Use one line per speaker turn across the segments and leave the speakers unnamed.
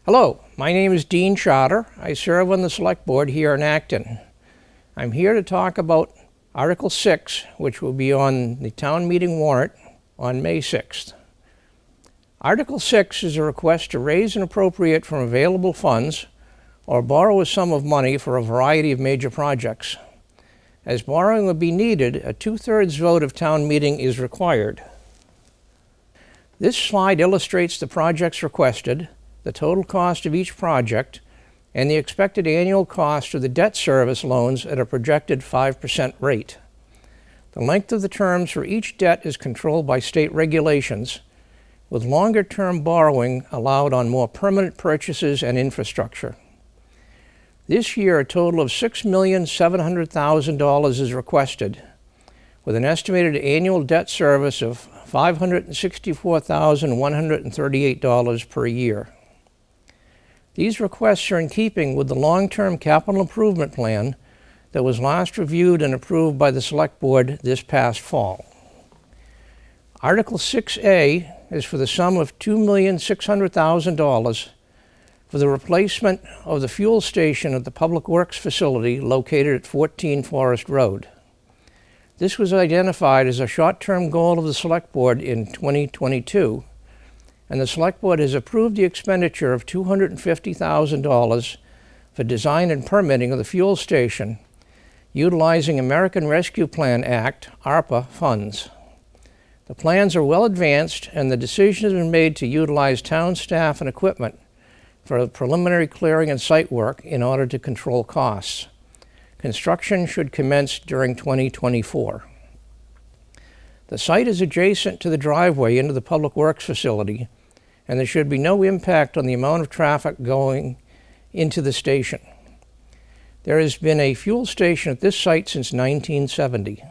Hello, my name is Dean Charter. I serve on the Select Board here in Acton. I'm here to talk about Article 6, which will be on the town meeting warrant on May 6th. Article 6 is a request to raise and appropriate from available funds or borrow a sum of money for a variety of major projects. As borrowing would be needed, a 2/3 vote of town meeting is required. This slide illustrates the projects requested, the total cost of each project, and the expected annual cost of the debt service loans at a projected 5% rate. The length of the terms for each debt is controlled by state regulations, with longer-term borrowing allowed on more permanent purchases and infrastructure. This year, a total of $6,700,000 is requested, with an estimated annual debt service of $564,138 per year. These requests are in keeping with the long-term capital improvement plan that was last reviewed and approved by the Select Board this past fall. Article 6A is for the sum of $2,600,000 for the replacement of the fuel station at the Public Works facility located at 14 Forest Road. This was identified as a short-term goal of the Select Board in 2022, and the Select Board has approved the expenditure of $250,000 for design and permitting of the fuel station, utilizing American Rescue Plan Act, ARPA, funds. The plans are well advanced, and the decision has been made to utilize town staff and equipment for preliminary clearing and site work in order to control costs. Construction should commence during 2024. The site is adjacent to the driveway into the Public Works facility, and there should be no impact on the amount of traffic going into the station. There has been a fuel station at this site since 1970.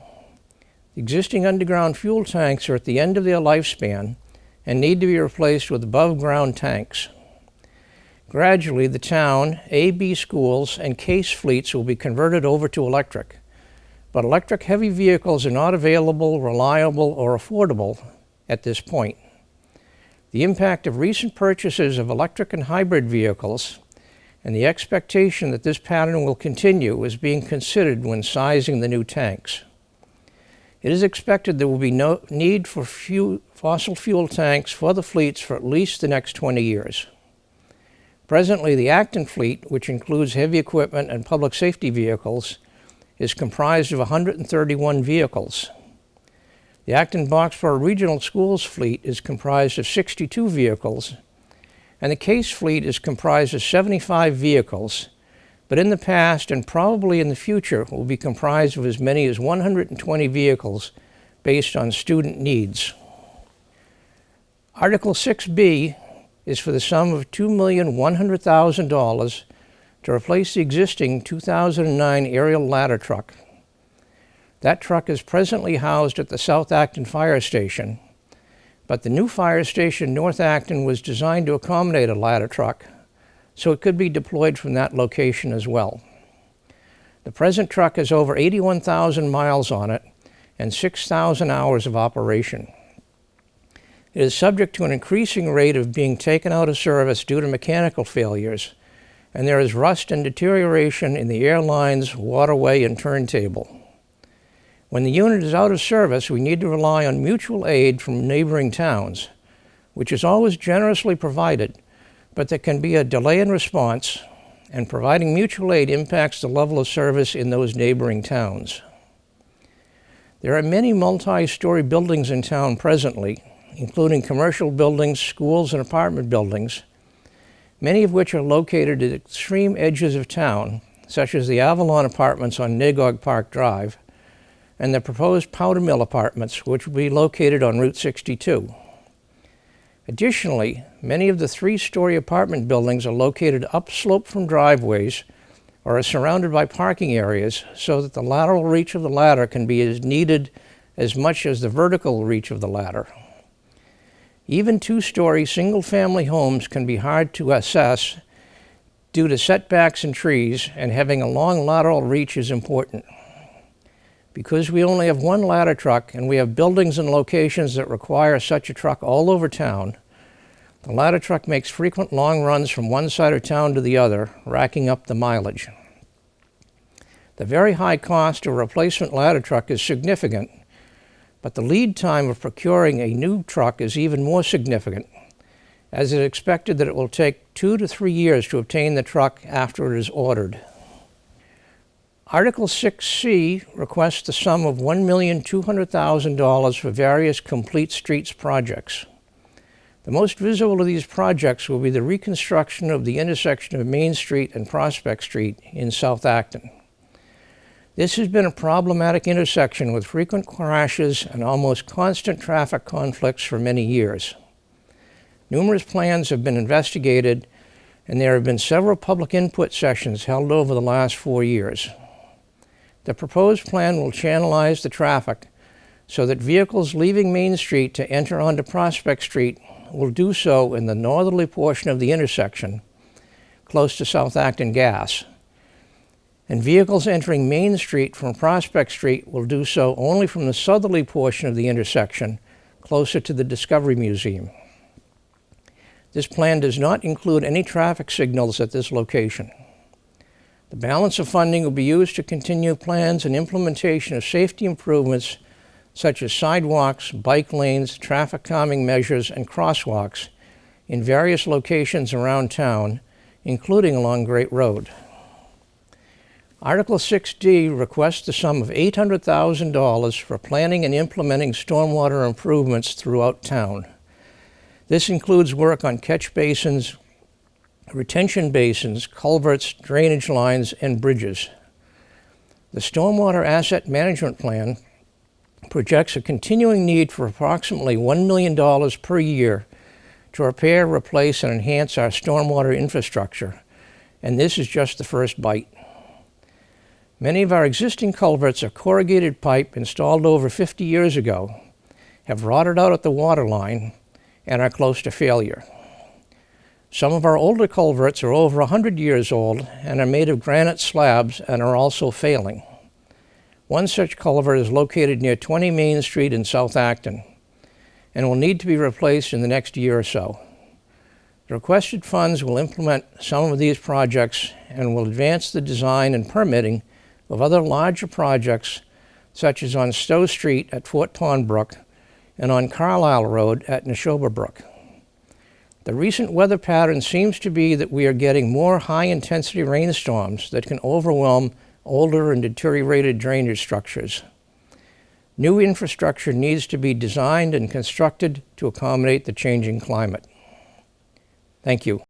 The existing underground fuel tanks are at the end of their lifespan and need to be replaced with above-ground tanks. Gradually, the town, A/B schools, and case fleets will be converted over to electric, but electric heavy vehicles are not available, reliable, or affordable at this point. The impact of recent purchases of electric and hybrid vehicles and the expectation that this pattern will continue is being considered when sizing the new tanks. It is expected there will be no need for fossil fuel tanks for the fleets for at least the next 20 years. Presently, the Acton fleet, which includes heavy equipment and public safety vehicles, is comprised of 131 vehicles. The Acton-Boxborough Regional Schools fleet is comprised of 62 vehicles, and the Case fleet is comprised of 75 vehicles, but in the past and probably in the future will be comprised of as many as 120 vehicles based on student needs. Article 6B is for the sum of $2,100,000 to replace the existing 2009 aerial ladder truck. That truck is presently housed at the South Acton Fire Station, but the new fire station North Acton was designed to accommodate a ladder truck, so it could be deployed from that location as well. The present truck has over 81,000 miles on it and 6,000 hours of operation. It is subject to an increasing rate of being taken out of service due to mechanical failures, and there is rust and deterioration in the air lines, waterway, and turntable. When the unit is out of service, we need to rely on mutual aid from neighboring towns, which is always generously provided, but there can be a delay in response, and providing mutual aid impacts the level of service in those neighboring towns. There are many multi-story buildings in town presently, including commercial buildings, schools, and apartment buildings, many of which are located at extreme edges of town, such as the Avalon Apartments on Nagog Park Drive, and the proposed Powder Mill Apartments, which will be located on Route 62. Additionally, many of the 3-story apartment buildings are located upslope from driveways or are surrounded by parking areas so that the lateral reach of the ladder can be as needed as much as the vertical reach of the ladder. Even 2-story single-family homes can be hard to assess due to setbacks and trees, and having a long lateral reach is important. Because we only have one ladder truck and we have buildings and locations that require such a truck all over town, The ladder truck makes frequent long runs from one side of town to the other, racking up the mileage. The very high cost of a replacement ladder truck is significant, but the lead time of procuring a new truck is even more significant, as it is expected that it will take 2 to 3 years to obtain the truck after it is ordered. Article 6C requests the sum of $1,200,000 for various complete streets projects. The most visible of these projects will be the reconstruction of the intersection of Main Street and Prospect Street in South Acton. This has been a problematic intersection with frequent crashes and almost constant traffic conflicts for many years. Numerous plans have been investigated, and there have been several public input sessions held over the last 4 years. The proposed plan will channelize the traffic so that vehicles leaving Main Street to enter onto Prospect Street will do so in the northerly portion of the intersection, close to South Acton Gas, and vehicles entering Main Street from Prospect Street will do so only from the southerly portion of the intersection, closer to the Discovery Museum. This plan does not include any traffic signals at this location. The balance of funding will be used to continue plans and implementation of safety improvements such as sidewalks, bike lanes, traffic calming measures, and crosswalks in various locations around town, including along Great Road. Article 6D requests the sum of $800,000 for planning and implementing stormwater improvements throughout town. This includes work on catch basins, retention basins, culverts, drainage lines, and bridges. The Stormwater Asset Management Plan projects a continuing need for approximately $1 million per year to repair, replace, and enhance our stormwater infrastructure, and this is just the first bite. Many of our existing culverts are corrugated pipe installed over 50 years ago, have rotted out at the water line, and are close to failure. Some of our older culverts are over 100 years old and are made of granite slabs and are also failing. One such culvert is located near 20 Main Street in South Acton and will need to be replaced in the next year or so. The requested funds will implement some of these projects and will advance the design and permitting of other larger projects, such as on Stowe Street at Fort Pond Brook and on Carlisle Road at Neshoba Brook. The recent weather pattern seems to be that we are getting more high-intensity rainstorms that can overwhelm older and deteriorated drainage structures. New infrastructure needs to be designed and constructed to accommodate the changing climate. Thank you.